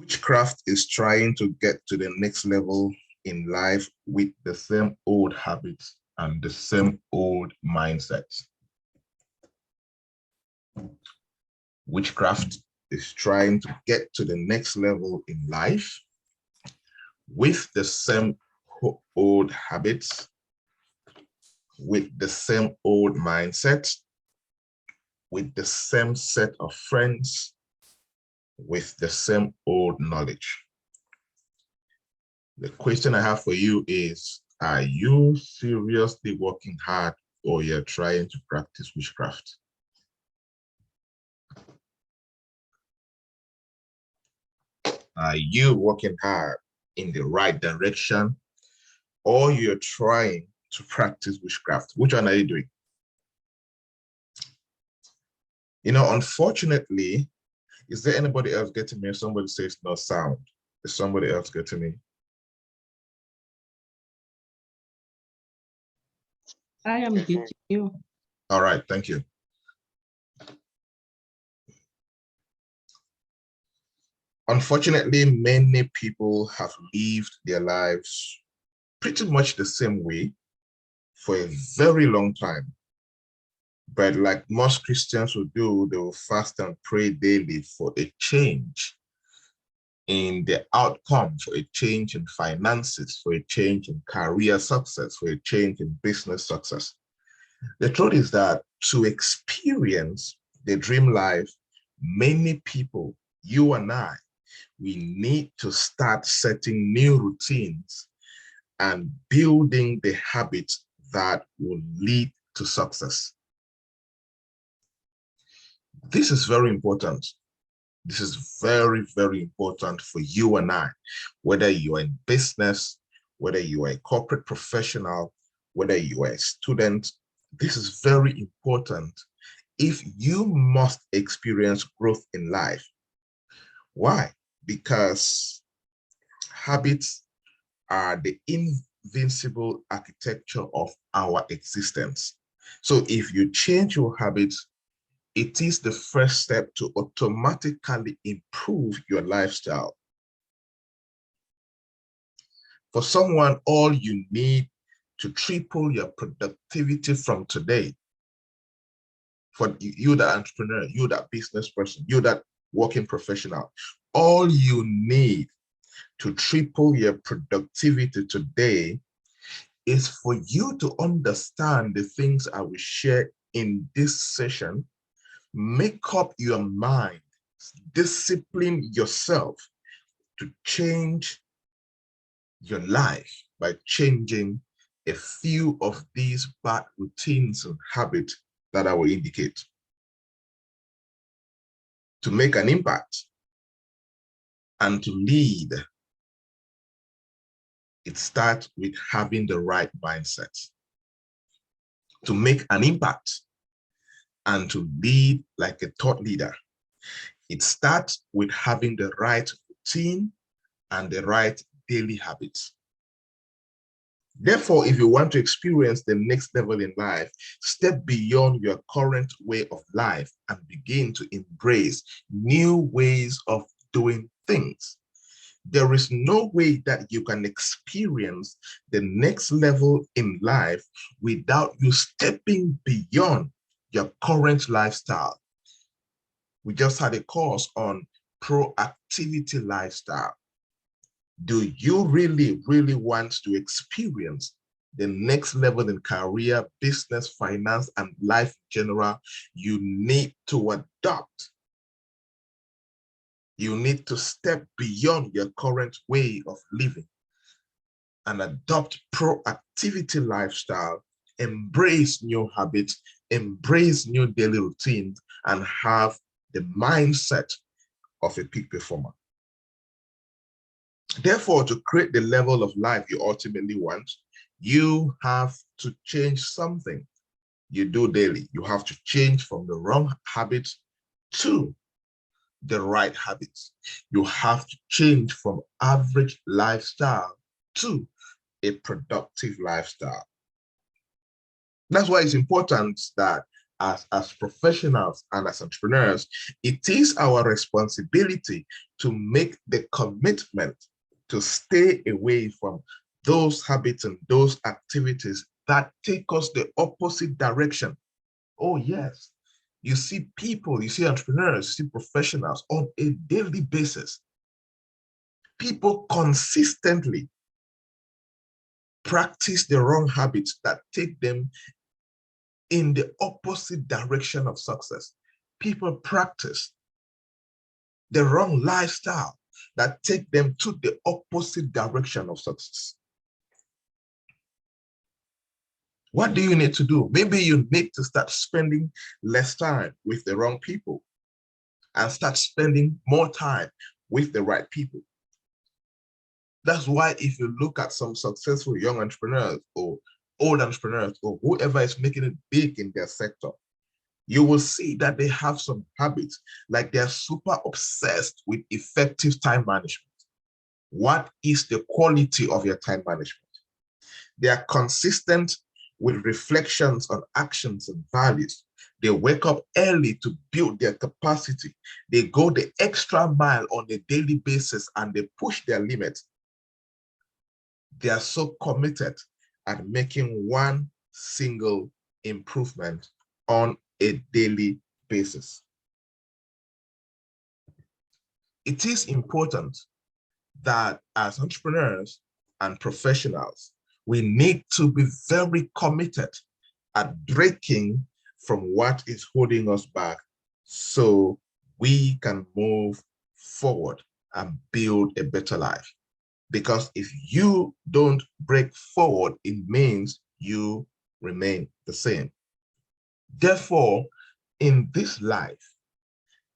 Witchcraft is trying to get to the next level in life with the same old habits and the same old mindsets. Witchcraft is trying to get to the next level in life with the same old habits, with the same old mindset, with the same set of friends, with the same old knowledge. The question I have for you is, are you seriously working hard or you're trying to practice witchcraft? Are you working hard in the right direction or you're trying to practice witchcraft? Which one are you doing? You know, unfortunately, is there anybody else getting me? Somebody says no sound. Is somebody else getting me? I am getting you. All right, thank you. Unfortunately, many people have lived their lives pretty much the same way for a very long time. But like most Christians will do, they will fast and pray daily for a change in the outcome, for a change in finances, for a change in career success, for a change in business success. The truth is that to experience the dream life, many people, you and I, we need to start setting new routines and building the habits that will lead to success. This is very important. This is very, very important for you and I, whether you are in business, whether you are a corporate professional, whether you are a student. This is very important if you must experience growth in life. Why? Because habits are the invincible architecture of our existence. So if you change your habits, it is the first step to automatically improve your lifestyle. For someone, all you need to triple your productivity from today, for you, that entrepreneur, you, that business person, you, that working professional, all you need to triple your productivity today is for you to understand the things I will share in this session. Make up your mind, discipline yourself to change your life by changing a few of these bad routines and habits that I will indicate. To make an impact and to lead, it starts with having the right mindset. To make an impact and to lead like a thought leader, it starts with having the right routine and the right daily habits. Therefore, if you want to experience the next level in life, step beyond your current way of life and begin to embrace new ways of doing things. There is no way that you can experience the next level in life without you stepping beyond your current lifestyle. We just had a course on proactivity lifestyle. Do you really, really want to experience the next level in career, business, finance, and life in general? You need to adopt. You need to step beyond your current way of living and adopt proactivity lifestyle, embrace new habits, embrace new daily routines, and have the mindset of a peak performer. Therefore, to create the level of life you ultimately want, you have to change something you do daily. You have to change from the wrong habits to the right habits. You have to change from average lifestyle to a productive lifestyle. That's why it's important that as professionals and as entrepreneurs, it is our responsibility to make the commitment to stay away from those habits and those activities that take us the opposite direction. Oh, yes. You see people, you see entrepreneurs, you see professionals on a daily basis. People consistently practice the wrong habits that take them in the opposite direction of success. People practice the wrong lifestyle that take them to the opposite direction of success. What do you need to do? Maybe you need to start spending less time with the wrong people and start spending more time with the right people. That's why if you look at some successful young entrepreneurs or old entrepreneurs or whoever is making it big in their sector, you will see that they have some habits, like they're super obsessed with effective time management. What is the quality of your time management? They are consistent with reflections on actions and values. They wake up early to build their capacity. They go the extra mile on a daily basis and they push their limits. They are so committed at making one single improvement on a daily basis. It is important that as entrepreneurs and professionals, we need to be very committed at breaking from what is holding us back so we can move forward and build a better life. Because if you don't break forward, it means you remain the same. Therefore, in this life,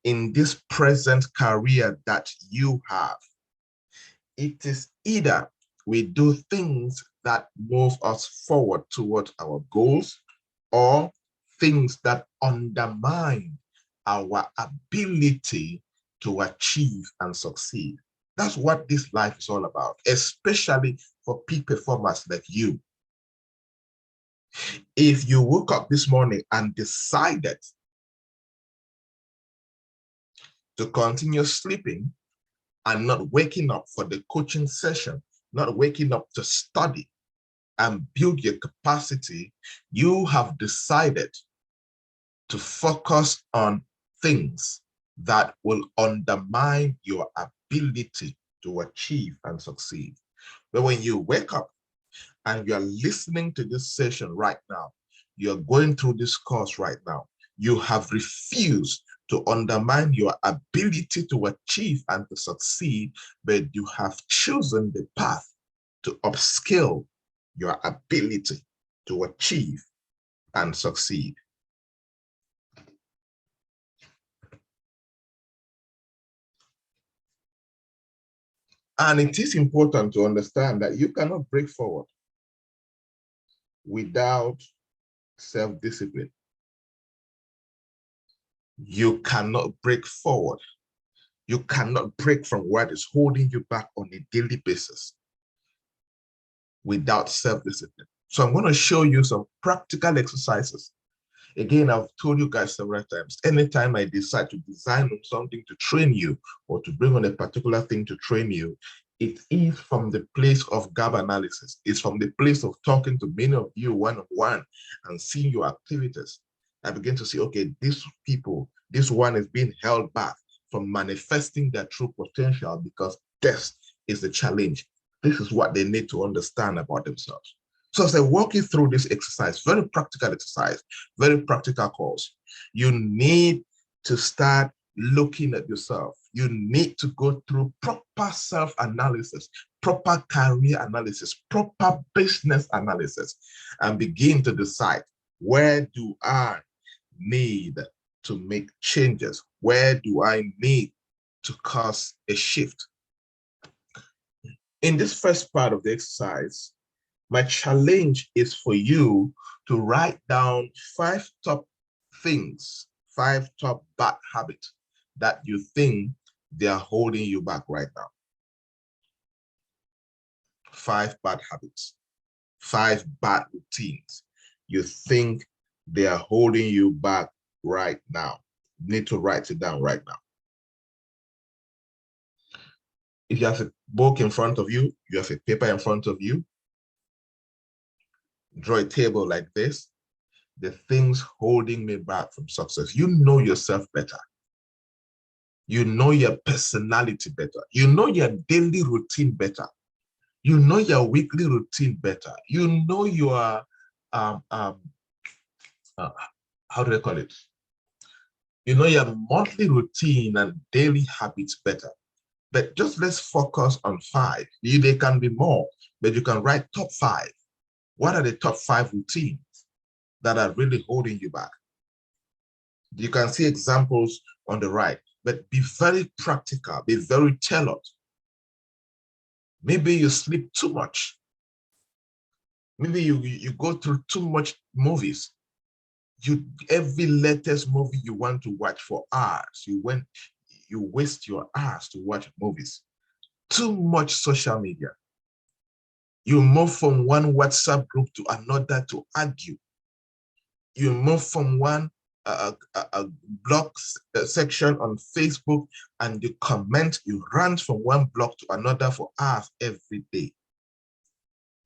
in this present career that you have, it is either we do things that move us forward towards our goals or things that undermine our ability to achieve and succeed. That's what this life is all about, especially for peak performers like you. If you woke up this morning and decided to continue sleeping and not waking up for the coaching session, not waking up to study and build your capacity, you have decided to focus on things that will undermine your ability to achieve and succeed. But when you wake up and you're listening to this session right now, you're going through this course right now, you have refused to undermine your ability to achieve and to succeed, but you have chosen the path to upskill your ability to achieve and succeed. And it is important to understand that you cannot break forward without self-discipline. You cannot break forward. You cannot break from what is holding you back on a daily basis without self-discipline. So I'm going to show you some practical exercises. Again, I've told you guys several times, anytime I decide to design something to train you or to bring on a particular thing to train you, it is from the place of gap analysis. It's from the place of talking to many of you one-on-one and seeing your activities. I begin to see, okay, these people, this one is being held back from manifesting their true potential because this is the challenge. This is what they need to understand about themselves. So as I walk you through this exercise, very practical exercise, very practical course, you need to start looking at yourself. You need to go through proper self-analysis, proper career analysis, proper business analysis, and begin to decide, where do I need to make changes? Where do I need to cause a shift? In this first part of the exercise, my challenge is for you to write down 5 top things, 5 top bad habits that you think they are holding you back right now. 5 bad habits, 5 bad routines you think They are holding you back right now. You need to write it down right now. If you have a book in front of you, you have a paper in front of you, draw a table like this. The things holding me back from success. You know yourself better. You know your personality better. You know your daily routine better. You know your weekly routine better. You know your, uh, how do I call it? You know your monthly routine and daily habits better. But just let's focus on 5. There can be more, but you can write top 5. What are the top 5 routines that are really holding you back? You can see examples on the right, but be very practical, be very tailored. Maybe you sleep too much. Maybe you go through too much movies. Every latest movie you want to watch for hours, you waste your hours to watch movies. Too much social media. You move from one WhatsApp group to another to argue. You move from one blog section on Facebook and you comment, you rant from one blog to another for hours every day.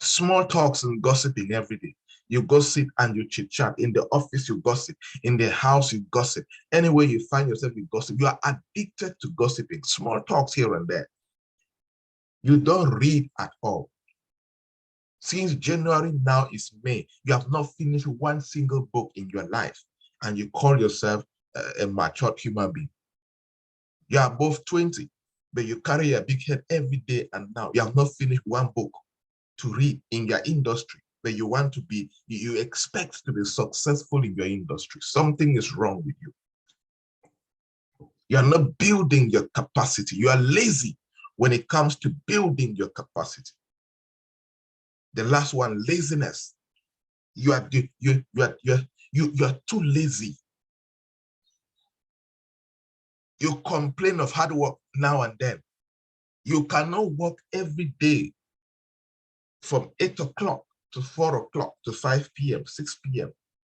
Small talks and gossiping every day. You gossip and you chit chat. In the office, you gossip. In the house, you gossip. Anywhere you find yourself, you gossip. You are addicted to gossiping. Small talks here and there. You don't read at all. Since January, now is May. You have not finished one single book in your life, and you call yourself a matured human being. You are above 20, but you carry a big head every day, and now you have not finished one book to read in your industry, but you want to be, you expect to be successful in your industry. Something is wrong with you. You are not building your capacity. You are lazy when it comes to building your capacity. The last one, laziness. You are too lazy. You complain of hard work now and then. You cannot work every day from 8 o'clock to 4 o'clock to 5 p.m., 6 p.m.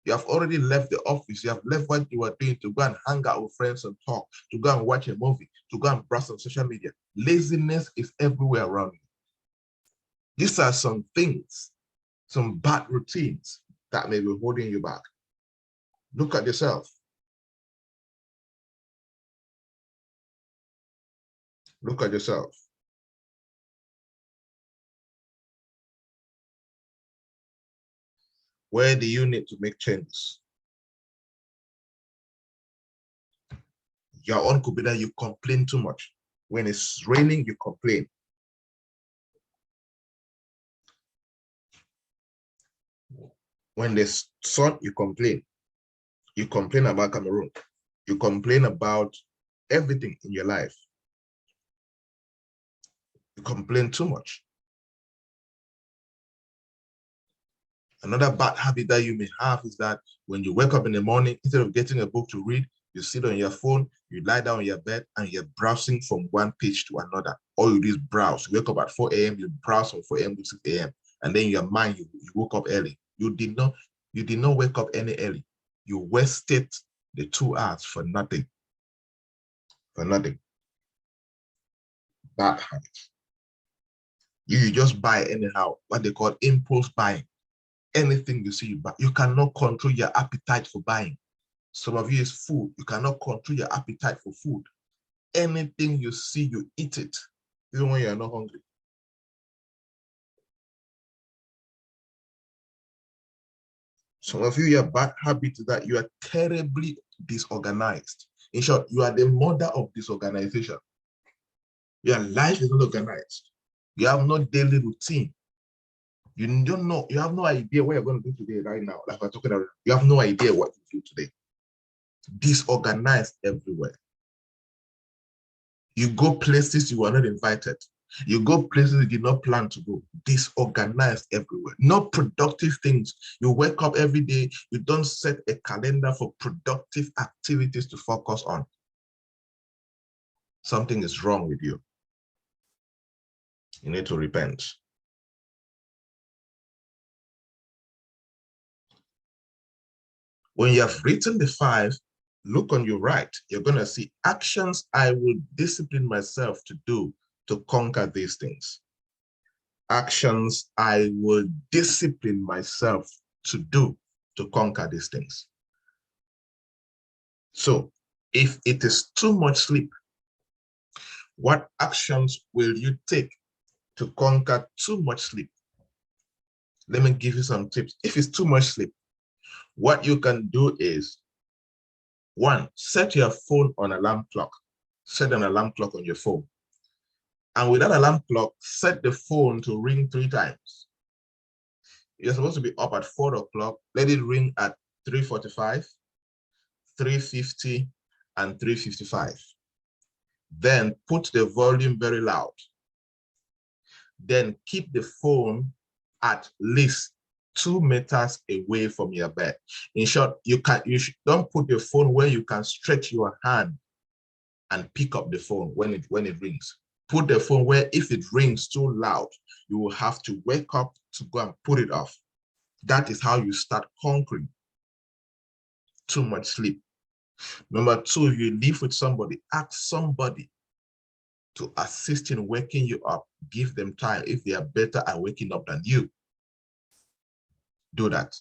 You have already left the office. You have left what you were doing to go and hang out with friends and talk, to go and watch a movie, to go and browse on social media. Laziness is everywhere around you. These are some things, some bad routines that may be holding you back. Look at yourself. Look at yourself. Where do you need to make changes? Your own could be that you complain too much. When it's raining, you complain. When there's sun, you complain. You complain about Cameroon. You complain about everything in your life. You complain too much. Another bad habit that you may have is that when you wake up in the morning, instead of getting a book to read, you sit on your phone, you lie down on your bed, and you're browsing from one page to another. All you do is browse. You wake up at 4 a.m., you browse from 4 a.m. to 6 a.m. And then in your mind, you woke up early. You did not wake up any early. You wasted the 2 hours for nothing. For nothing. Bad habit. You just buy anyhow, what they call impulse buying. Anything you see, you buy. You cannot control your appetite for buying. Some of you is food. You cannot control your appetite for food. Anything you see, you eat it, even when you're not hungry. Some of you, your bad habit is that you are terribly disorganized. In short, you are the mother of disorganization. Your life is not organized. You have no daily routine. You don't know, you have no idea what you're going to do today right now. Like we're talking about, you have no idea what to do today. Disorganized everywhere. You go places you were not invited. You go places you did not plan to go. Disorganized everywhere. Not productive things. You wake up every day. You don't set a calendar for productive activities to focus on. Something is wrong with you. You need to repent. When you have written the 5, look on your right. You're going to see actions I will discipline myself to do to conquer these things. Actions I will discipline myself to do to conquer these things. So if it is too much sleep, what actions will you take to conquer too much sleep? Let me give you some tips. If it's too much sleep, what you can do is, 1, set your phone on alarm clock. Set an alarm clock on your phone. And with that alarm clock, set the phone to ring 3 times. You're supposed to be up at 4 o'clock. Let it ring at 3:45, 3:50, and 3:55. Then put the volume very loud. Then keep the phone at least 2 meters away from your bed. In short, don't put the phone where you can stretch your hand and pick up the phone when it rings. Put the phone where if it rings too loud, you will have to wake up to go and put it off. That is how you start conquering too much sleep. Number 2, if you live with somebody, ask somebody to assist in waking you up. Give them time if they are better at waking up than you. Do that.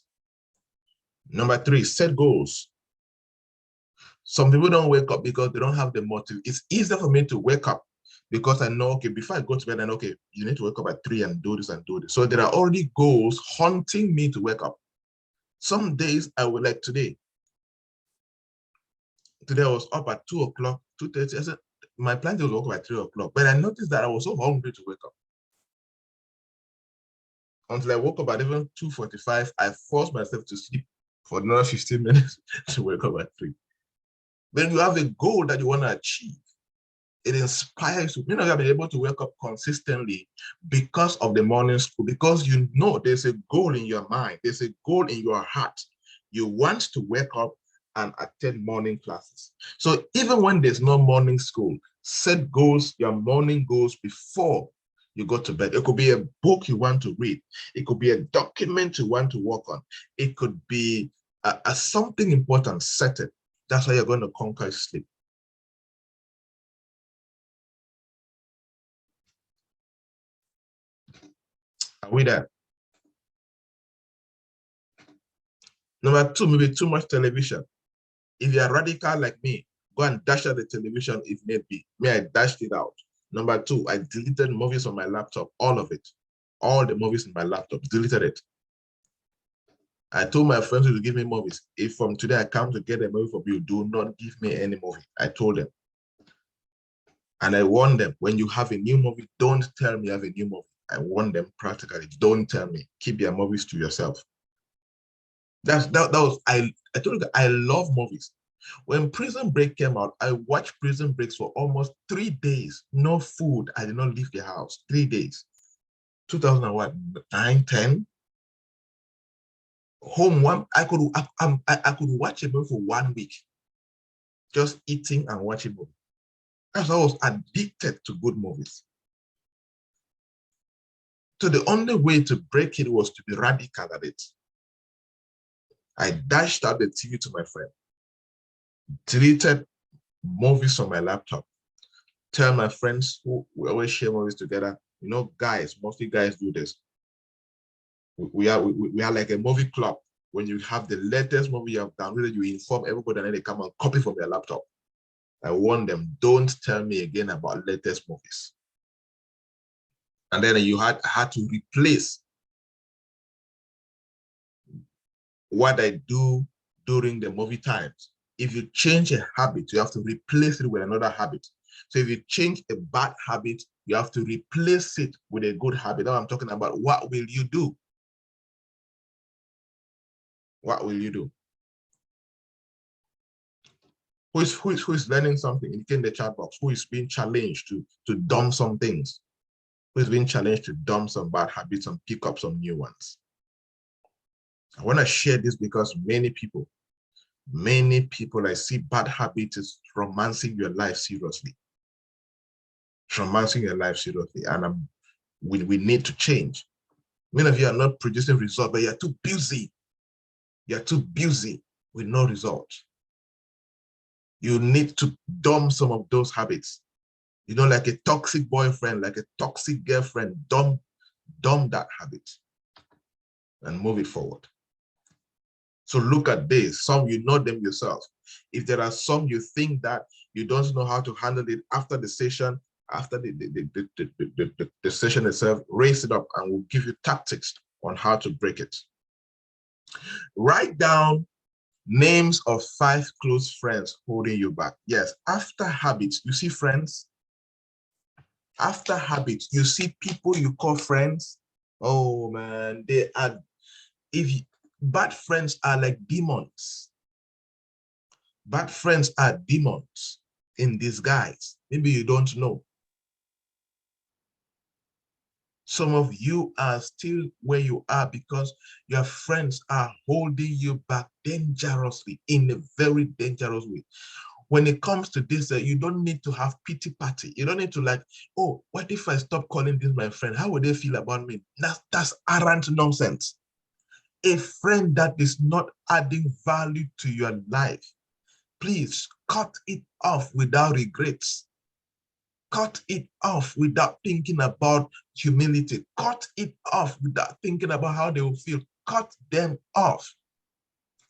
Number 3, set goals. Some people don't wake up because they don't have the motive. It's easier for me to wake up because I know, okay, before I go to bed, I know, okay, you need to wake up at 3 and do this and do this. So there are already goals haunting me to wake up. Some days I will, like today. Today I was up at 2 o'clock, 2:30. I said, my plan was to wake up at 3 o'clock, but I noticed that I was so hungry to wake up. Until I woke up at even 2:45, I forced myself to sleep for another 15 minutes to wake up at 3. When you have a goal that you want to achieve, it inspires you. You know, you have been able to wake up consistently because of the morning school, because you know there's a goal in your mind, there's a goal in your heart. You want to wake up and attend morning classes. So even when there's no morning school, set goals, your morning goals before you go to bed. It could be a book you want to read. It could be a document you want to work on. It could be something important. Set it. That's how you're going to conquer sleep. Are we there? Number 2, maybe too much television. If you're radical like me, go and dash out the television if need be. Me, I dashed it out. Number 2, I deleted movies on my laptop, all of it. All the movies in my laptop, deleted it. I told my friends to give me movies. If from today I come to get a movie from you, do not give me any movie. I told them. And I warned them, when you have a new movie, don't tell me you have a new movie. I warned them practically, don't tell me. Keep your movies to yourself. I told you, I love movies. When Prison Break came out, I watched Prison Breaks for almost 3 days. No food. I did not leave the house. 3 days. 2009, 10. Home one. I could watch a movie for 1 week, just eating and watching movies. That's why I was addicted to good movies. So the only way to break it was to be radical at it. I dashed out the TV to my friend, deleted movies from my laptop, tell my friends who we always share movies together. You know, guys, mostly guys do this. We are like a movie club. When you have the latest movie you have downloaded, you inform everybody and then they come and copy from their laptop. I warn them, don't tell me again about latest movies. And then you had to replace what I do during the movie times. If you change a habit, you have to replace it with another habit. So if you change a bad habit, you have to replace it with a good habit. Now I'm talking about, what will you do? What will you do? Who is learning something? Indicate in the chat box. Who is being challenged to dump some things? Who is being challenged to dump some bad habits and pick up some new ones? I want to share this because many people I see bad habits is romancing your life seriously. Romancing your life seriously. And we need to change. Many of you are not producing results, but you're too busy. You're too busy with no result. You need to dump some of those habits. You know, like a toxic boyfriend, like a toxic girlfriend, dump that habit and move it forward. So look at this. Some you know them yourself. If there are some you think that you don't know how to handle it after the session, after the session itself, raise it up and we'll give you tactics on how to break it. Write down names of 5 close friends holding you back. Yes, after habits, you see friends. After habits, you see people you call friends. Oh man, they are, bad friends are like demons. Bad friends are demons in disguise. Maybe you don't know. Some of you are still where you are because your friends are holding you back dangerously, in a very dangerous way. When it comes to this, you don't need to have pity party. You don't need to like, oh, what if I stop calling this my friend? How would they feel about me? That's arrant nonsense. A friend that is not adding value to your life, please cut it off without regrets. Cut it off without thinking about humility. Cut it off without thinking about how they will feel. Cut them off.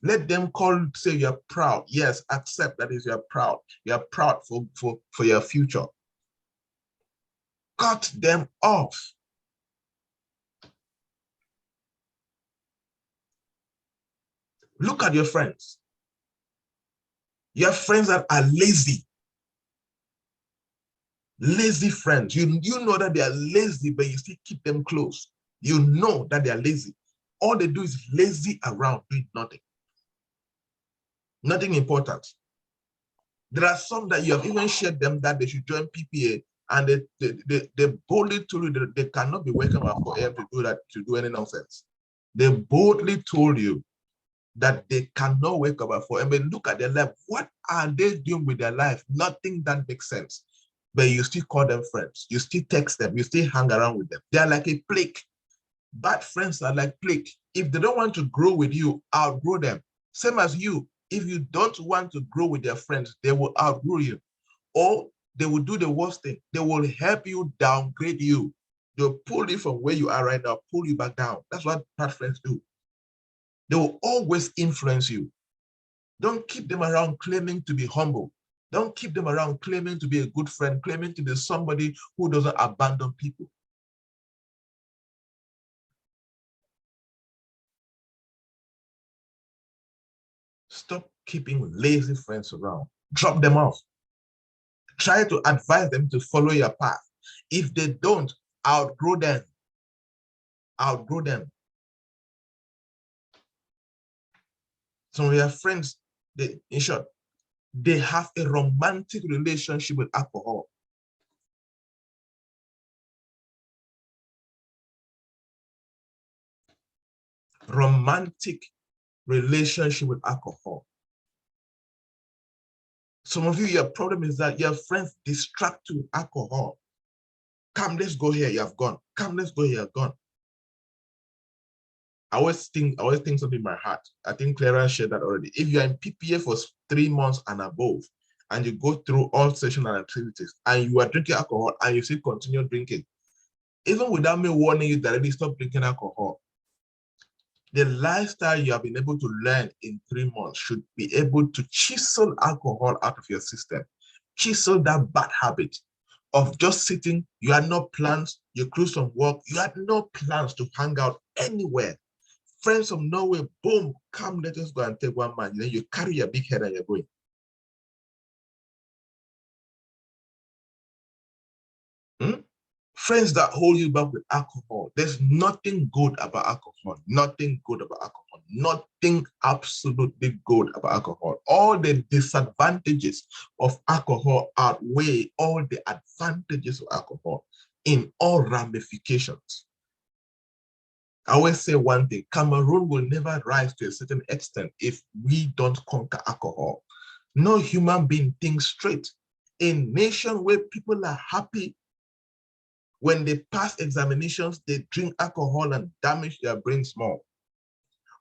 Let them say you're proud. Yes, accept that is you're proud. You're proud for your future. Cut them off. Look at your friends. Your friends that are lazy. Lazy friends. You know that they are lazy, but you still keep them close. You know that they are lazy. All they do is lazy around, doing nothing. Nothing important. There are some that you have even shared them that they should join PPA, and they boldly told you that they cannot be working for AM to do that, to do any nonsense. They boldly told you that they cannot wake up at 4 a.m. But look at their life. What are they doing with their life? Nothing that makes sense. But you still call them friends. You still text them. You still hang around with them. They are like a plague. Bad friends are like plague. If they don't want to grow with you, outgrow them. Same as you. If you don't want to grow with their friends, they will outgrow you. Or they will do the worst thing. They will help you downgrade you. They'll pull you from where you are right now, pull you back down. That's what bad friends do. They will always influence you. Don't keep them around claiming to be humble. Don't keep them around claiming to be a good friend, claiming to be somebody who doesn't abandon people. Stop keeping lazy friends around. Drop them off. Try to advise them to follow your path. If they don't, outgrow them. Outgrow them. Some of your friends, in short, they have a romantic relationship with alcohol. Romantic relationship with alcohol. Some of you, your problem is that your friends distract you with alcohol. Come, let's go here, you have gone. Come, let's go here, you have gone. I always think something in my heart. I think Clara shared that already. If you're in PPA for 3 months and above, and you go through all sessions and activities, and you are drinking alcohol, and you still continue drinking, even without me warning you directly, stop drinking alcohol. The lifestyle you have been able to learn in 3 months should be able to chisel alcohol out of your system. Chisel that bad habit of just sitting. You had no plans, you cruise from work, you had no plans to hang out anywhere. Friends from nowhere, boom, come, let us go and take one man. Then you carry your big head and you're going. Hmm? Friends that hold you back with alcohol. There's nothing good about alcohol. Nothing good about alcohol. Nothing absolutely good about alcohol. All the disadvantages of alcohol outweigh all the advantages of alcohol in all ramifications. I always say one thing: Cameroon will never rise to a certain extent if we don't conquer alcohol. No human being thinks straight. A nation where people are happy when they pass examinations, they drink alcohol and damage their brains more.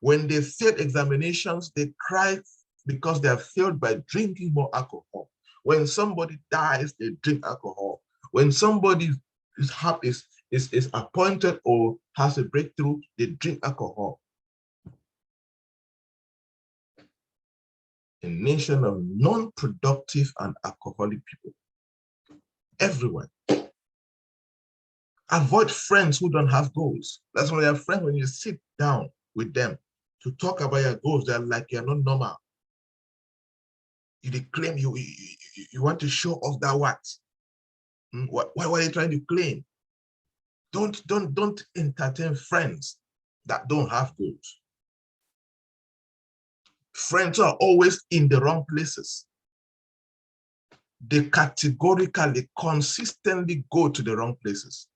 When they fail examinations, they cry because they are fueled by drinking more alcohol. When somebody dies, they drink alcohol. When somebody is appointed or has a breakthrough, they drink alcohol. A nation of non-productive and alcoholic people everywhere. Avoid friends who don't have goals. That's why your friends, when you sit down with them to talk about your goals, they're like, you're not normal. You claim you want to show off that what? What are you trying to claim? Don't entertain friends that don't have goals. Friends are always in the wrong places. They categorically, consistently go to the wrong places.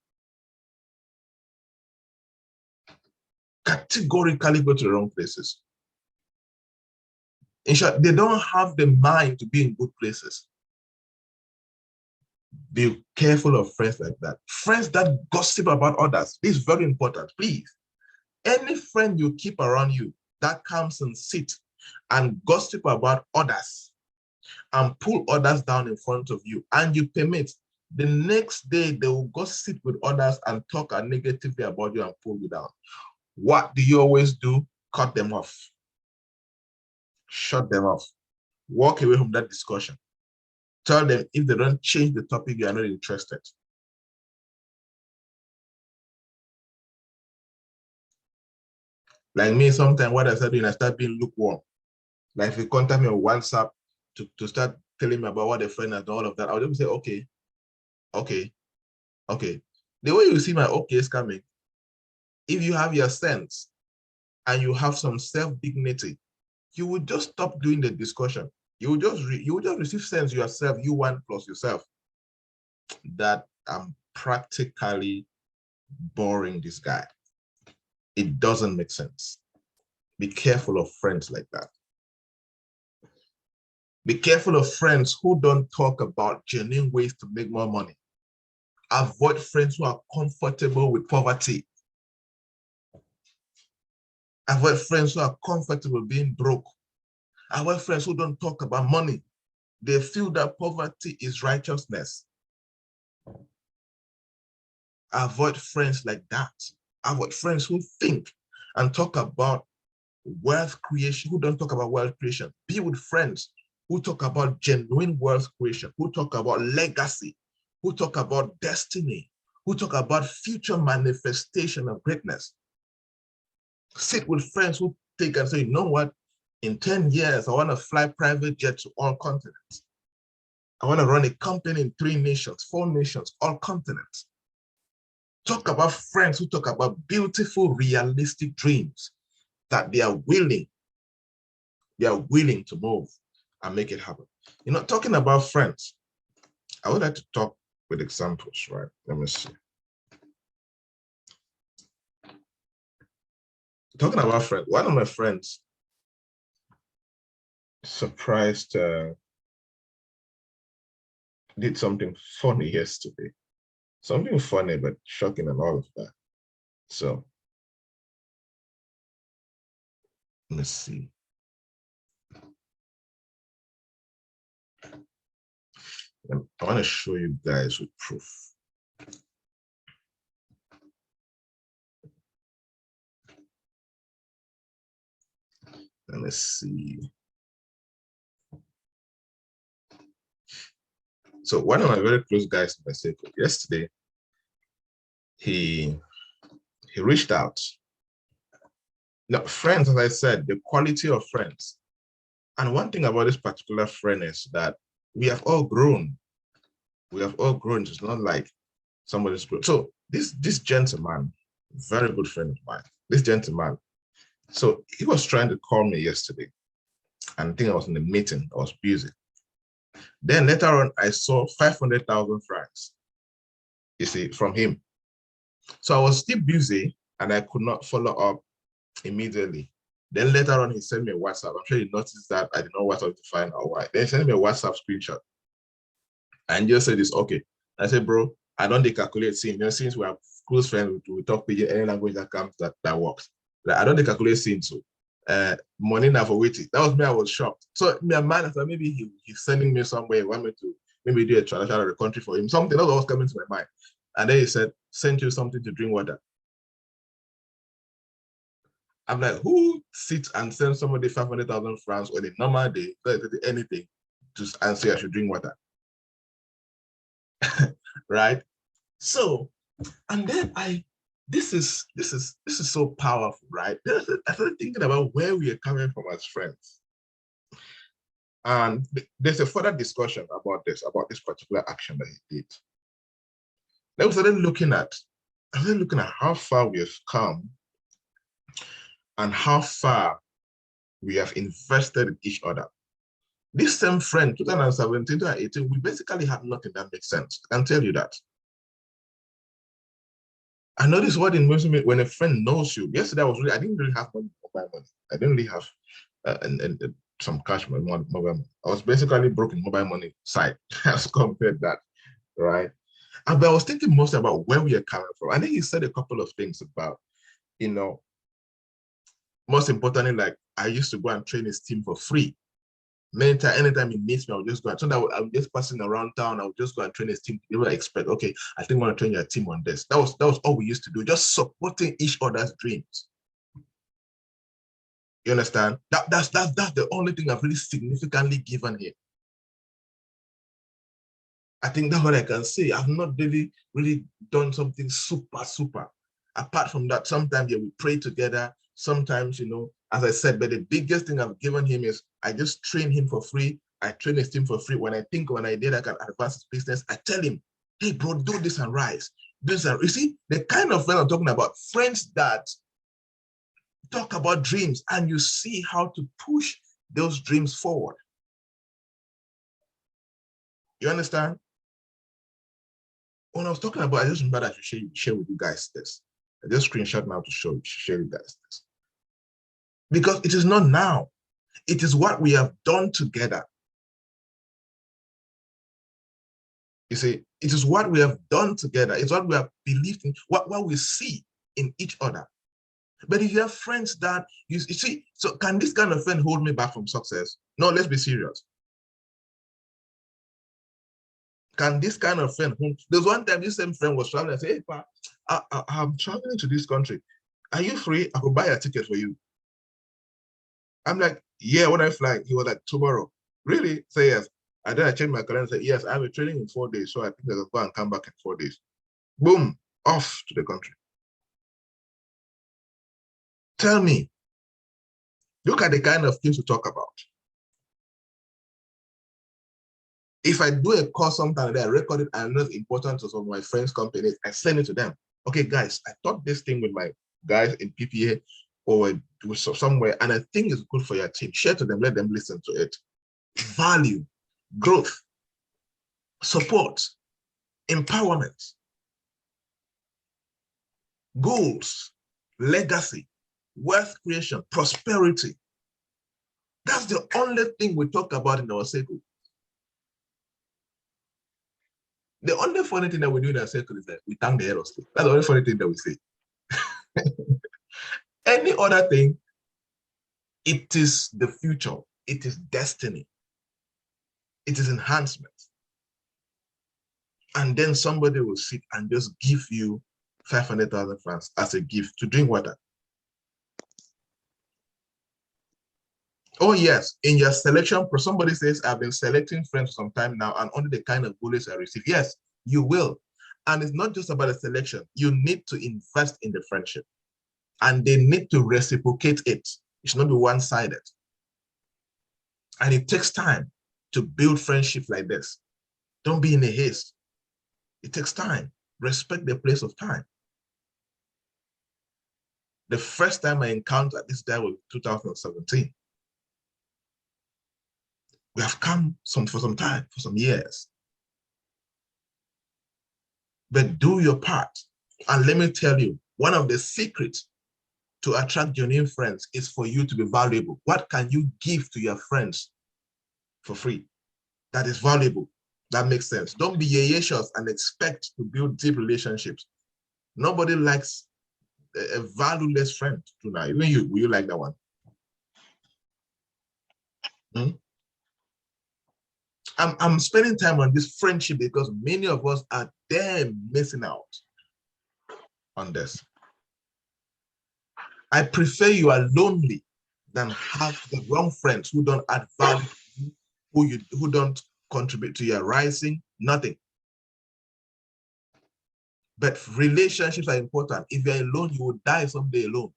Categorically go to the wrong places. In short, they don't have the mind to be in good places. Be careful of friends like that. Friends that gossip about others. This is very important, please. Any friend you keep around you that comes and sits and gossip about others and pull others down in front of you, and you permit, the next day they will go sit with others and talk negatively about you and pull you down. What do you always do? Cut them off. Shut them off. Walk away from that discussion. Tell them if they don't change the topic, you are not interested. Like me, sometimes what I start doing, I start being lukewarm. Like if you contact me on WhatsApp to start telling me about what a friend has done, all of that, I'll just say, okay. The way you see my okay is coming, if you have your sense and you have some self-dignity, you will just stop doing the discussion. You will just receive sense yourself, you one plus yourself, that I'm practically boring this guy. It doesn't make sense. Be careful of friends like that. Be careful of friends who don't talk about genuine ways to make more money. Avoid friends who are comfortable with poverty. Avoid friends who are comfortable being broke. Avoid friends who don't talk about money. They feel that poverty is righteousness. Avoid friends like that. Avoid friends who think and talk about wealth creation, who don't talk about wealth creation. Be with friends who talk about genuine wealth creation, who talk about legacy, who talk about destiny, who talk about future manifestation of greatness. Sit with friends who take and say, you know what, in 10 years, I want to fly private jets to all continents. I want to run a company in 3 nations, 4 nations, all continents. Talk about friends who talk about beautiful, realistic dreams that they are willing to move and make it happen. You know, talking about friends, I would like to talk with examples, right? Let me see. Talking about friends, one of my friends surprised, did something funny yesterday. Something funny, but shocking and all of that. So, let's see. I want to show you guys with proof. Let me see. So one of my very close guys in my circle yesterday, he reached out. Now, friends, as I said, the quality of friends. And one thing about this particular friend is that we have all grown. We have all grown. It's not like somebody's grown. So this gentleman, very good friend of mine, this gentleman, so he was trying to call me yesterday. And I think I was in the meeting. I was busy. Then later on, I saw 500,000 francs, you see, from him. So I was still busy and I could not follow up immediately. Then later on, he sent me a WhatsApp. I'm sure you noticed that I did not WhatsApp to find out why. Then he sent me a WhatsApp screenshot and just said this, okay. I said, bro, I don't calculate scene. You know, since we are close friends, we talk PG, any language that comes that works. Like, I don't calculate scene, so money now for waiting. That was me. I was shocked. So in my mind, I thought maybe he's sending me somewhere. He want me to maybe do a transaction out of the country for him. Something that was coming to my mind. And then he said, send you something to drink water. I'm like, who sits and sends somebody 500,000 francs on a normal day, anything, just and say I should drink water? Right? So, and then this is so powerful, right? I started thinking about where we are coming from as friends. And there's a further discussion about this particular action that he did. Then we started looking at how far we have come and how far we have invested in each other. This same friend, 2017 to 2018, we basically had nothing that makes sense. I can tell you that. I noticed what it means when a friend knows you. Yesterday, I didn't really have mobile money. I didn't really have some cash money, mobile money. I was basically broke in mobile money side as compared to that, right? But I was thinking most about where we are coming from. I think he said a couple of things about, most importantly, like I used to go and train his team for free. Anytime he meets me, I would just go. And so that I would just passing around town. I would just go and train his team. They would expect, okay, I think I want to train your team on this. That was all we used to do, just supporting each other's dreams. You understand? That's the only thing I've really significantly given him. I think that's what I can say. I've not really done something super. Apart from that, sometimes we pray together. Sometimes, as I said, but the biggest thing I've given him is I just train him for free. I train his team for free. When I think when I did I can advance his business, I tell him, hey, bro, do this and rise. You see, the kind of friend I'm talking about, friends that talk about dreams and you see how to push those dreams forward. You understand? When I was talking about, I just remember that I should share with you guys this. I just screenshot now to share you guys this. Because it is not now. It is what we have done together. You see, it is what we have done together. It's what we have believed in, what we see in each other. But if you have friends that, you see, so can this kind of friend hold me back from success? No, let's be serious. Can this kind of friend, there's one time this same friend was traveling and said, hey, Pa, I'm traveling to this country. Are you free? I could buy a ticket for you. I'm like, yeah, when I fly, he was like, tomorrow. Really? Say yes. And then I changed my calendar and said, yes, I have a training in 4 days. So I think I'll go and come back in 4 days. Boom, off to the country. Tell me, look at the kind of things to talk about. If I do a course sometime, I record it, I know it's important to some of my friends' companies, I send it to them. Okay, guys, I taught this thing with my guys in PPA or somewhere, and I think it's good for your team. Share to them, let them listen to it. Value, growth, support, empowerment, goals, legacy, wealth creation, prosperity. That's the only thing we talk about in our circle. The only funny thing that we do in our circle is that we thank the aerospace. That's the only funny thing that we say. Any other thing, it is the future. It is destiny. It is enhancement. And then somebody will sit and just give you 500,000 francs as a gift to drink water. Oh yes, in your selection, somebody says, I've been selecting friends for some time now and only the kind of bullies I receive. Yes, you will. And it's not just about a selection. You need to invest in the friendship and they need to reciprocate it. It should not be one-sided. And it takes time to build friendship like this. Don't be in a haste. It takes time. Respect the place of time. The first time I encountered this guy was 2017. We have come for some time, for some years. But do your part. And let me tell you, one of the secrets to attract genuine friends is for you to be valuable. What can you give to your friends for free that is valuable, that makes sense? Don't be yayashous and expect to build deep relationships. Nobody likes a valueless friend tonight. Even you, will you like that one? Hmm? I'm spending time on this friendship because many of us are there missing out on this. I prefer you are lonely than have the wrong friends who don't add value to you, who don't contribute to your rising, nothing. But relationships are important. If you're alone, you will die someday alone.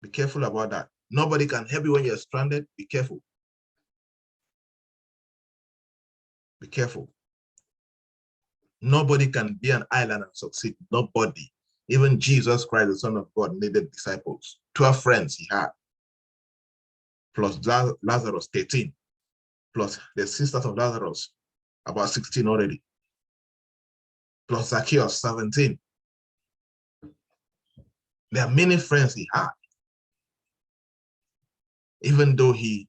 Be careful about that. Nobody can help you when you're stranded. Be careful. Be careful. Nobody can be an island and succeed. Nobody. Even Jesus Christ, the Son of God, needed disciples. 12 friends he had, plus Lazarus, 13, plus the sisters of Lazarus, about 16 already, plus Zacchaeus, 17. There are many friends he had. Even though he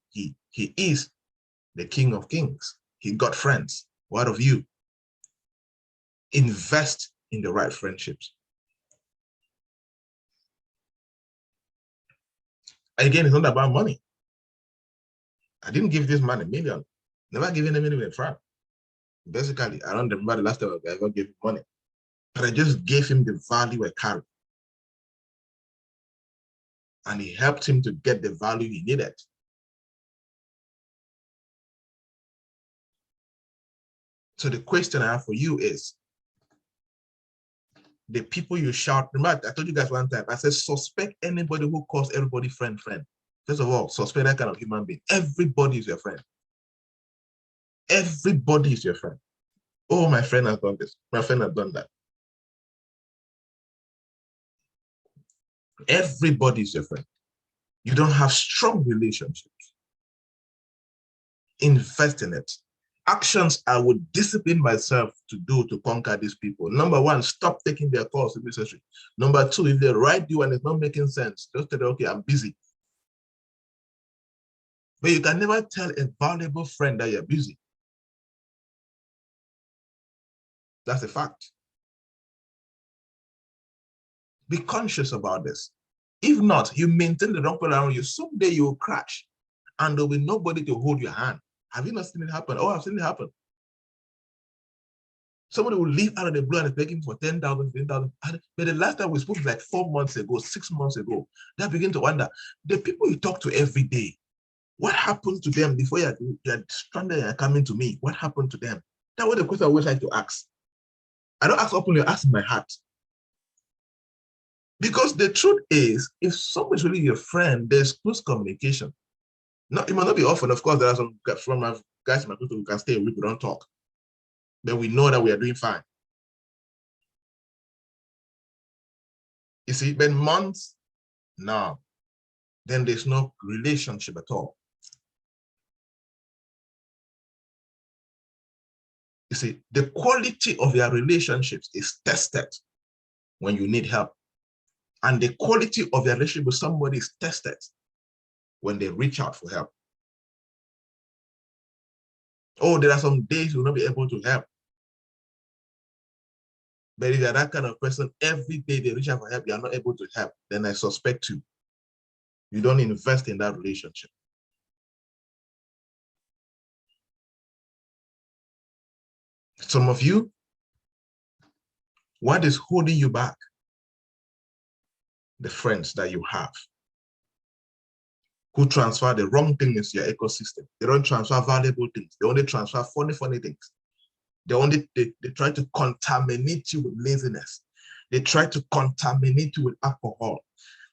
is the King of Kings, he got friends. What of you? Invest in the right friendships. Again, it's not about money. I didn't give this man $1 million. Never given him any friend. Basically, I don't remember the last time I ever gave him money. But I just gave him the value I carried. And it helped him to get the value he needed. So the question I have for you is, the people you shout, remember, I told you guys one time, I said, suspect anybody who calls everybody friend. First of all, suspect that kind of human being. Everybody is your friend. Everybody is your friend. Oh, my friend has done this. My friend has done that. Everybody is your friend. You don't have strong relationships. Invest in it. Actions I would discipline myself to do to conquer these people. Number one, stop taking their calls if necessary. Number two, if they write you and it's not making sense, just tell them, okay, I'm busy. But you can never tell a valuable friend that you're busy. That's a fact. Be conscious about this. If not, you maintain the wrong people around you, someday you will crash and there'll be nobody to hold your hand. Have you not seen it happen? Oh, I've seen it happen. Somebody will leave out of the blue and is begging for 10,000, 10,000. But the last time we spoke like 4 months ago, 6 months ago, they begin to wonder, the people you talk to every day, what happened to them before you're stranded and coming to me? What happened to them? That was the question I always like to ask. I don't ask openly, I ask in my heart. Because the truth is, if someone's really your friend, there's close communication. It might not be often. Of course, there are some from my guys in my group who can stay a week, we don't talk. But we know that we are doing fine. You see, but months, no, then there's no relationship at all. You see, the quality of your relationships is tested when you need help. And the quality of your relationship with somebody is tested when they reach out for help. Oh, there are some days you'll not be able to help. But if you're that kind of person, every day they reach out for help, you're not able to help, then I suspect you. You don't invest in that relationship. Some of you, what is holding you back? The friends that you have who transfer the wrong things into your ecosystem. They don't transfer valuable things. They only transfer funny things. They try to contaminate you with laziness. They try to contaminate you with alcohol.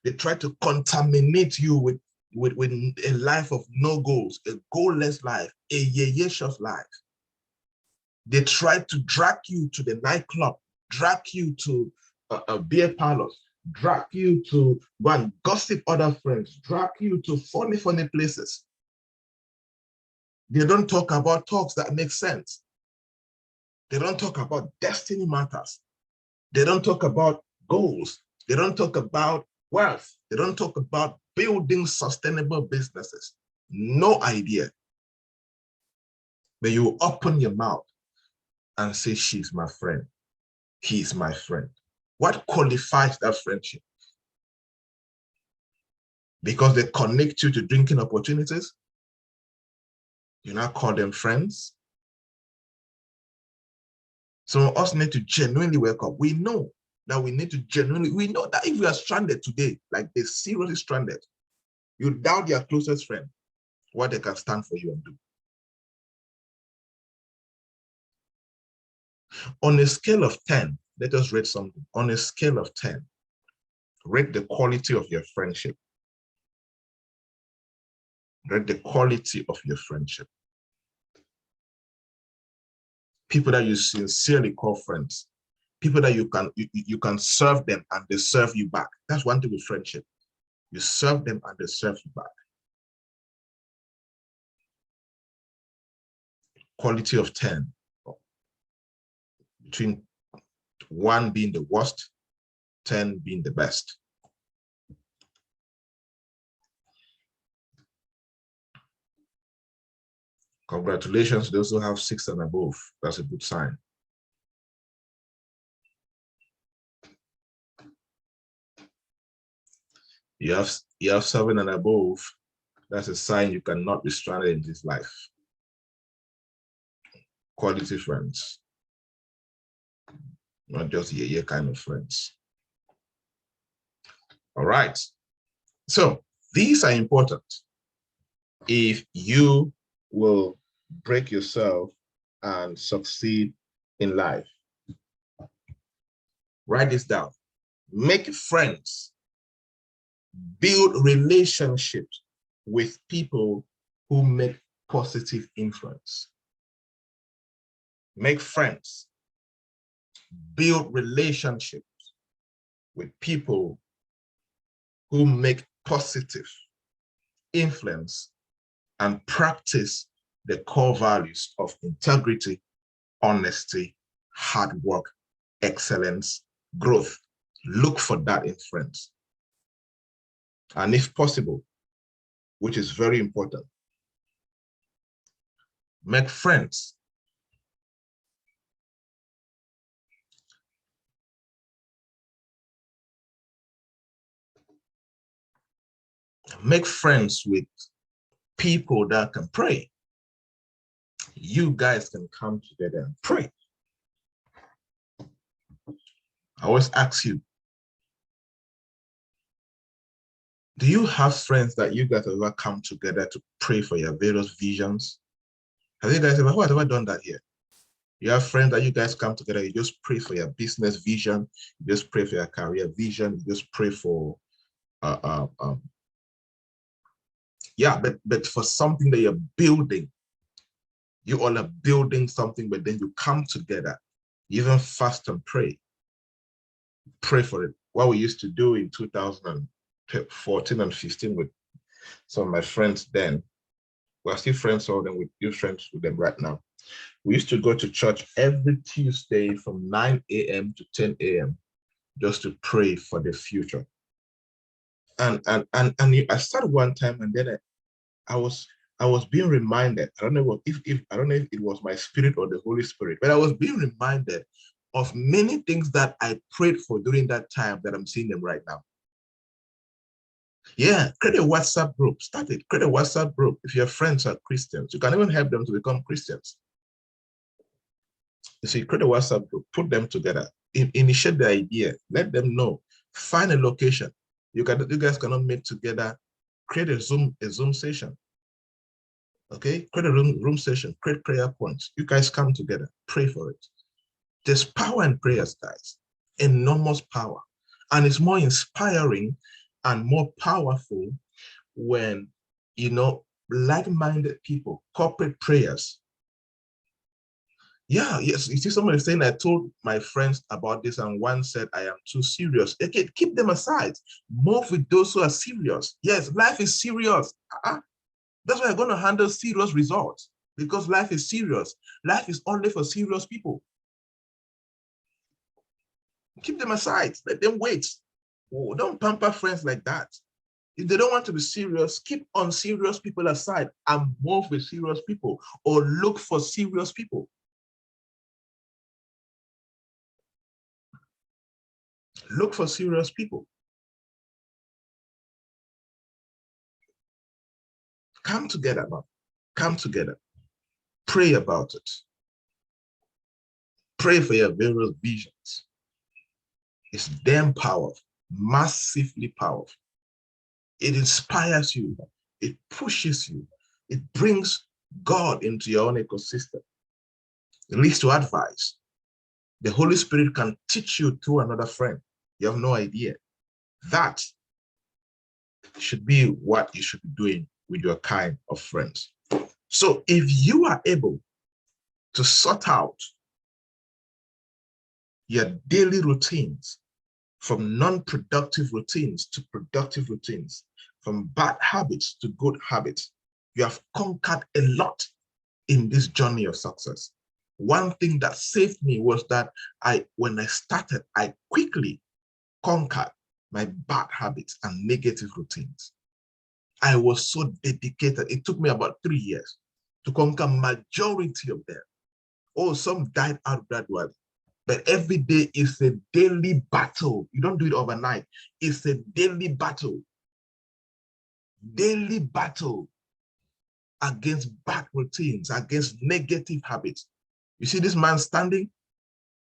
They try to contaminate you with a life of no goals, a goalless life, a yeyeshus life. They try to drag you to the nightclub, drag you to a beer parlor, drag you to go and gossip other friends, drag you to funny places. They don't talk about talks that make sense. They don't talk about destiny matters. They don't talk about goals. They don't talk about wealth. They don't talk about building sustainable businesses. No idea. But you open your mouth and say, she's my friend. He's my friend. What qualifies that friendship? because they connect you to drinking opportunities. You now call them friends. Some of us need to genuinely wake up. We know that we need to we know that if we are stranded today, like they're seriously stranded, you doubt your closest friend, what they can stand for you and do. On a scale of 10, let us rate something. On a scale of 10, rate the quality of your friendship. Rate the quality of your friendship. People that you sincerely call friends. People that you can serve them and they serve you back. That's one thing with friendship. You serve them and they serve you back. Quality of 10. Between 1 being the worst, 10 being the best. Congratulations to those who have 6 and above. That's a good sign. You have 7 and above. That's a sign you cannot be stranded in this life. Quality friends, not just yeah kind of friends. All right. So these are important if you will break yourself and succeed in life. Write this down. Make friends. Build relationships with people who make positive influence. Make friends. Build relationships with people who make positive influence and practice the core values of integrity, honesty, hard work, excellence, growth. Look for that in friends. And if possible, which is very important, make friends. Make friends with people that can pray. You guys can come together and pray. I always ask you, do you have friends that you guys have ever come together to pray for your various visions? Have you guys ever done that here? You have friends that you guys come together, you just pray for your business vision, you just pray for your career vision, you just pray for yeah, but for something that you're building. You all are building something, but then you come together, you even fast and pray. Pray for it. What we used to do in 2014 and 15 with some of my friends then, we're still friends, all of them, we're friends with them right now. We used to go to church every Tuesday from 9 a.m. to 10 a.m. just to pray for the future. And I started one time, and then I was being reminded. I don't know if I don't know if it was my spirit or the Holy Spirit, but I was being reminded of many things that I prayed for during that time that I'm seeing them right now. Yeah, create a WhatsApp group. Start it. Create a WhatsApp group. If your friends are Christians, you can even help them to become Christians. You see, create a WhatsApp group, put them together, initiate the idea, let them know, find a location. You guys cannot meet together, create a Zoom session. Okay, create a room session, create prayer points. You guys come together, pray for it. There's power in prayers, guys, enormous power. And it's more inspiring and more powerful when, like-minded people, corporate prayers. Yeah, yes, you see somebody saying, I told my friends about this and one said, I am too serious. Okay, keep them aside. Move with those who are serious. Yes, life is serious. That's why I'm going to handle serious results, because life is serious. Life is only for serious people. Keep them aside. Let them wait. Oh, don't pamper friends like that. If they don't want to be serious, keep unserious people aside and move with serious people or look for serious people. Look for serious people. Come together, man. Come together. Pray about it. Pray for your various visions. It's damn powerful, massively powerful. It inspires you. It pushes you. It brings God into your own ecosystem. It leads to advice. The Holy Spirit can teach you through another friend. You have no idea. That should be what you should be doing with your kind of friends. So if you are able to sort out your daily routines from non-productive routines to productive routines, from bad habits to good habits, you have conquered a lot in this journey of success. One thing that saved me was that when I started, I quickly conquered my bad habits and negative routines. I was so dedicated. It took me about 3 years to conquer majority of them. Oh, some died out gradually. But every day is a daily battle. You don't do it overnight. It's a daily battle. Daily battle against bad routines, against negative habits. You see this man standing?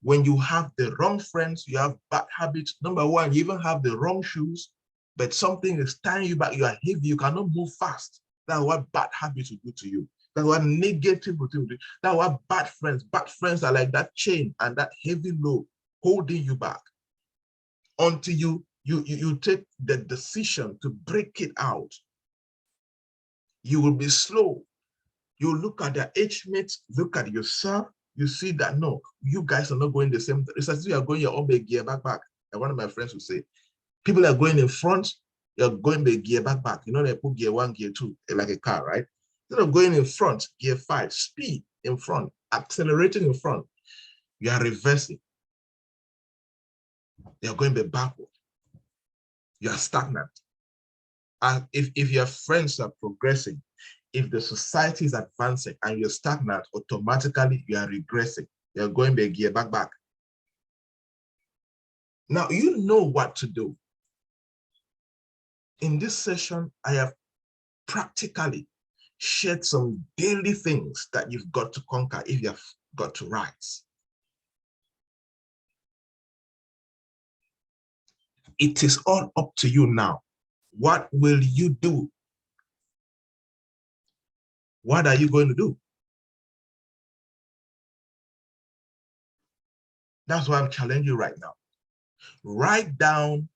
When you have the wrong friends, you have bad habits. Number one, you even have the wrong shoes, but something is tying you back. You are heavy. You cannot move fast. That's what bad habits will do to you. That's what negative routine will do. That's what bad friends. Bad friends are like that chain and that heavy load holding you back until you take the decision to break it out. You will be slow. You look at their age mates, look at yourself, you see that no, you guys are not going the same. It's as if you are going your own big gear back. And one of my friends would say, people are going in front, you're going the gear back. You know, they put gear 1, gear 2, like a car, right? Instead of going in front, gear 5, speed in front, accelerating in front, you are reversing. You're going backward. You are stagnant. And if your friends are progressing, if the society is advancing and you're stagnant, automatically you are regressing. You're going the gear back. Now, you know what to do. In this session, I have practically shared some daily things that you've got to conquer if you've got to rise. It is all up to you now. What will you do? What are you going to do? That's why I'm challenging you right now. Write down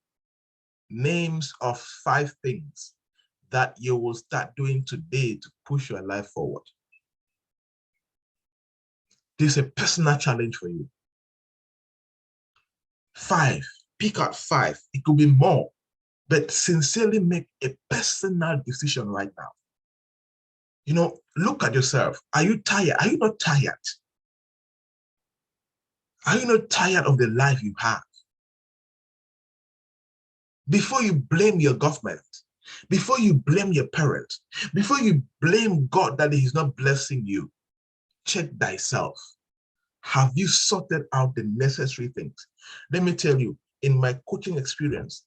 names of 5 things that you will start doing today to push your life forward. This is a personal challenge for you. 5, pick out 5. It could be more, but sincerely make a personal decision right now. You know, look at yourself. Are you tired? Are you not tired? Are you not tired of the life you have? Before you blame your government, before you blame your parents, before you blame God that He's not blessing you, check thyself. Have you sorted out the necessary things? Let me tell you, in my coaching experience,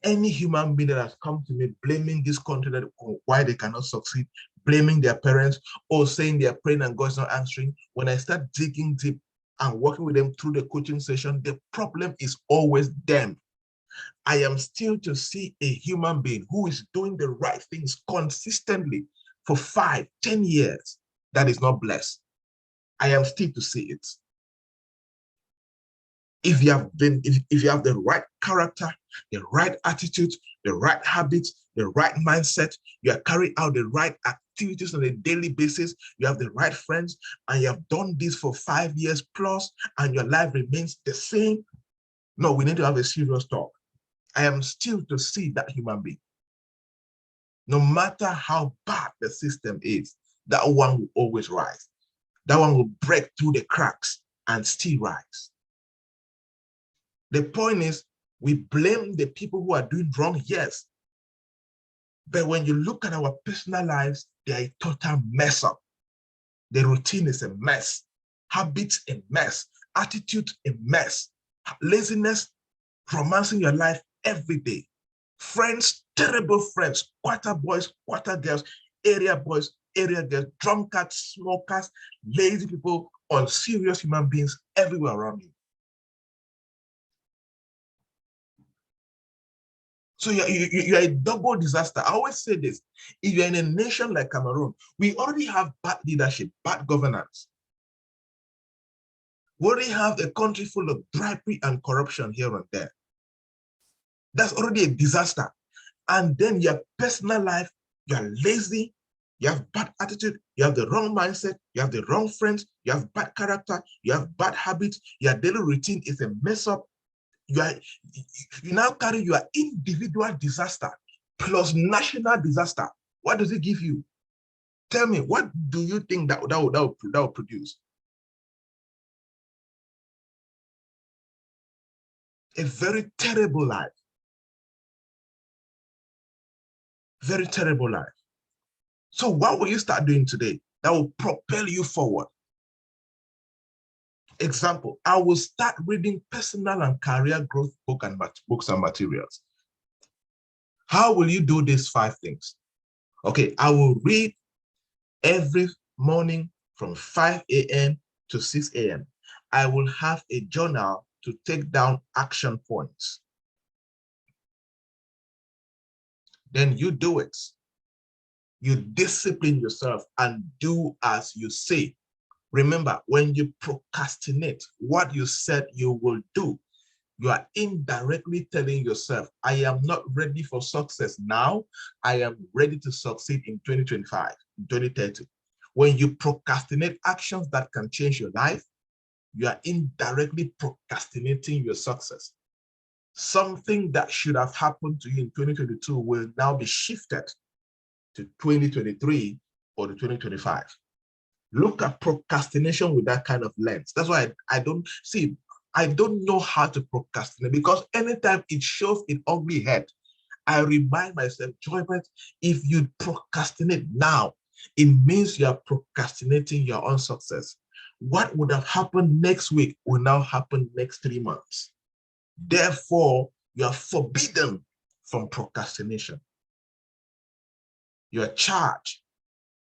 any human being that has come to me blaming this country that why they cannot succeed, blaming their parents, or saying they're praying and God's not answering, when I start digging deep and working with them through the coaching session, the problem is always them. I am still to see a human being who is doing the right things consistently for 5, 10 years that is not blessed. I am still to see it. If you have the right character, the right attitude, the right habits, the right mindset, you are carrying out the right activities on a daily basis, you have the right friends, and you have done this for 5 years plus, and your life remains the same. No, we need to have a serious talk. I am still to see that human being. No matter how bad the system is, that one will always rise. That one will break through the cracks and still rise. The point is, we blame the people who are doing wrong, yes. But when you look at our personal lives, they are a total mess up. The routine is a mess. Habits, a mess. Attitude, a mess. Laziness, romancing your life every day. Friends, terrible friends, quarter boys, quarter girls. area boys, area girls, drunkards, smokers, lazy people, unserious human beings everywhere around you. So you're a double disaster. I always say this. If you're in a nation like Cameroon, we already have bad leadership, bad governance. We already have a country full of bribery and corruption here and there. That's already a disaster. And then your personal life, you're lazy, you have bad attitude, you have the wrong mindset, you have the wrong friends, you have bad character, you have bad habits, your daily routine is a mess up. You now carry your individual disaster plus national disaster. What does it give you? Tell me, what do you think that will produce? A very terrible life. Very terrible life. So what will you start doing today that will propel you forward? Example, I will start reading personal and career growth books and materials. How will you do these 5 things? Okay, I will read every morning from 5 a.m. to 6 a.m. I will have a journal to take down action points. Then you do it. You discipline yourself and do as you say. Remember, when you procrastinate what you said you will do, you are indirectly telling yourself, I am not ready for success now. I am ready to succeed in 2025, 2030. When you procrastinate actions that can change your life, you are indirectly procrastinating your success. Something that should have happened to you in 2022 will now be shifted to 2023 or to 2025. Look at procrastination with that kind of lens. That's why I don't know how to procrastinate, because anytime it shows its ugly head, I remind myself, Joybert, if you procrastinate now, it means you are procrastinating your own success. What would have happened next week will now happen next 3 months. Therefore, you are forbidden from procrastination. Your charge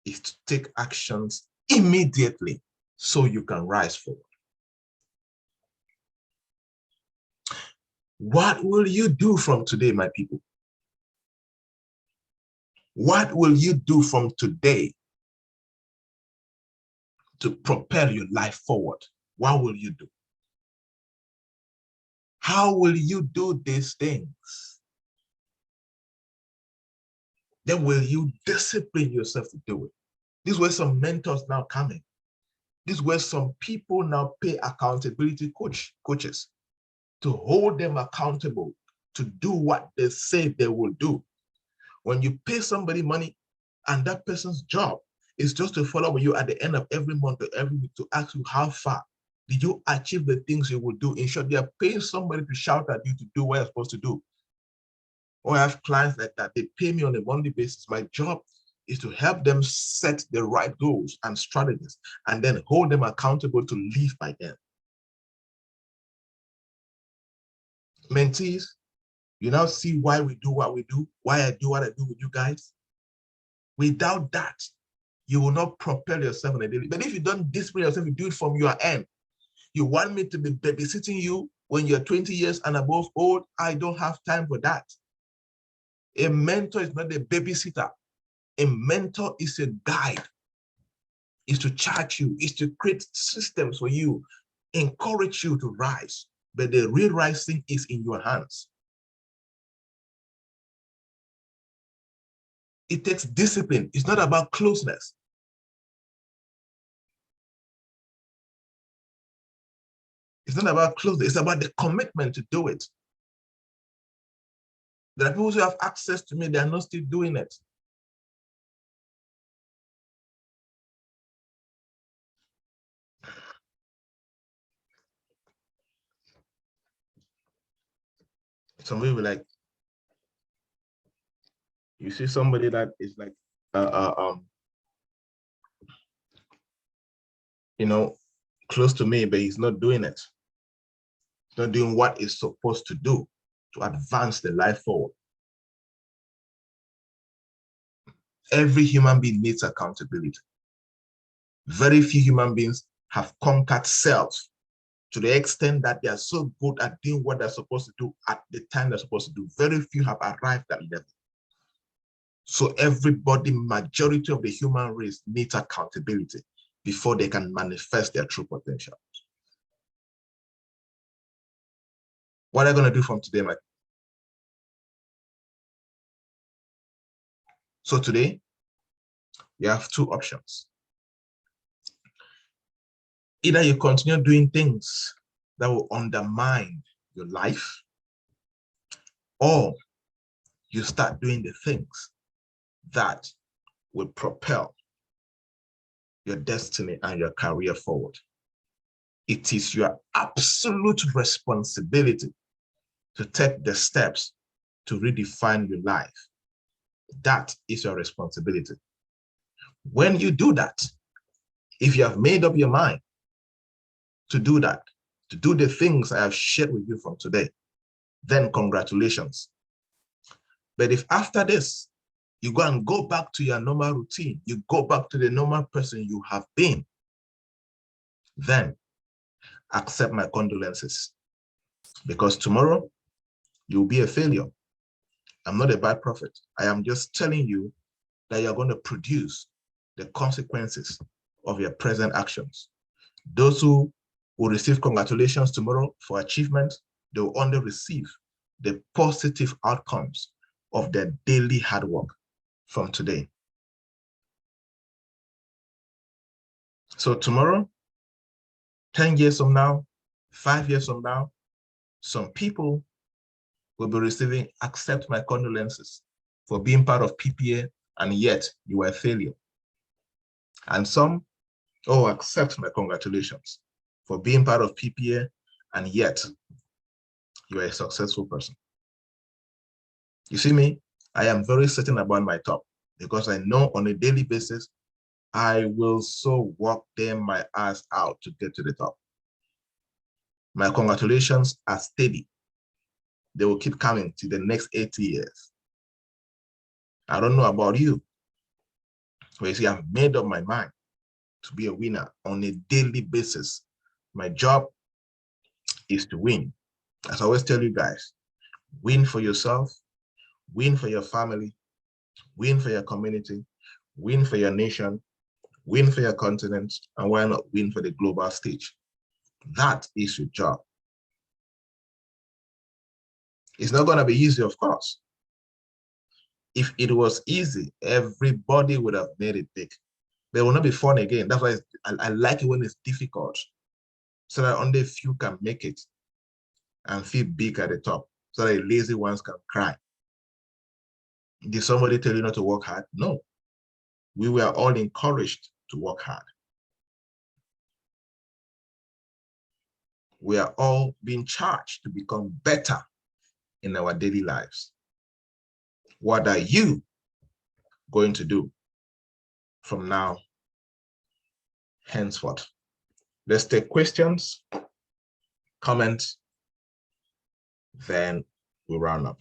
is to take actions immediately so you can rise forward. What will you do from today, my people? What will you do from today to propel your life forward? What will you do? How will you do these things? Then will you discipline yourself to do it? This is where some mentors now come in. This is where some people now pay accountability coaches to hold them accountable to do what they say they will do. When you pay somebody money and that person's job is just to follow up with you at the end of every month or every week to ask you how far did you achieve the things you will do. In short, they are paying somebody to shout at you to do what you're supposed to do. Or I have clients like that. They pay me on a monthly basis. My job is to help them set the right goals and strategies and then hold them accountable to live by them. Mentees, you now see why we do what we do, why I do what I do with you guys. Without that, you will not propel yourself on a daily. But if you don't discipline yourself, you do it from your end. You want me to be babysitting you when you're 20 years and above old? I don't have time for that. A mentor is not a babysitter. A mentor is a guide, is to charge you, is to create systems for you, encourage you to rise. But the real rising is in your hands. It takes discipline. It's not about closeness. It's not about closeness. It's about the commitment to do it. There are people who have access to me, they are not still doing it. Some people like, you see somebody that is like, you know, close to me, but he's not doing it. He's not doing what he's supposed to do to advance the life forward. Every human being needs accountability. Very few human beings have conquered self to the extent that they are so good at doing what they're supposed to do at the time they're supposed to do. Very few have arrived at level. So everybody, majority of the human race needs accountability before they can manifest their true potential. What are you going to do from today, Mike? So today, you have two options. Either you continue doing things that will undermine your life, or you start doing the things that will propel your destiny and your career forward. It is your absolute responsibility to take the steps to redefine your life. That is your responsibility. When you do that, if you have made up your mind to do that, to do the things I have shared with you from today, then congratulations. But if after this, you go back to your normal routine, you go back to the normal person you have been, then accept my condolences. Because tomorrow, you'll be a failure. I'm not a bad prophet. I am just telling you that you're going to produce the consequences of your present actions. Those who will receive congratulations tomorrow for achievement, they will only receive the positive outcomes of their daily hard work from today. So tomorrow, 10 years from now, 5 years from now, some people will be receiving accept my condolences for being part of PPA and yet you were a failure. And some, oh, accept my congratulations for being part of PPA and yet you are a successful person. You see me, I am very certain about my top because I know on a daily basis, I will so work them my ass out to get to the top. My congratulations are steady. They will keep coming to the next 80 years. I don't know about you, but you see, I've made up my mind to be a winner on a daily basis. My job is to win. As I always tell you guys, win for yourself, win for your family, win for your community, win for your nation, win for your continent, and why not win for the global stage? That is your job. It's not going to be easy, of course. If it was easy, everybody would have made it big. But it will not be fun again. That's why I like it when it's difficult, so that only a few can make it and feel big at the top, so that the lazy ones can cry. Did somebody tell you not to work hard? No. We were all encouraged to work hard. We are all being charged to become better in our daily lives. What are you going to do from now henceforth? Let's take questions, comments, then we'll round up.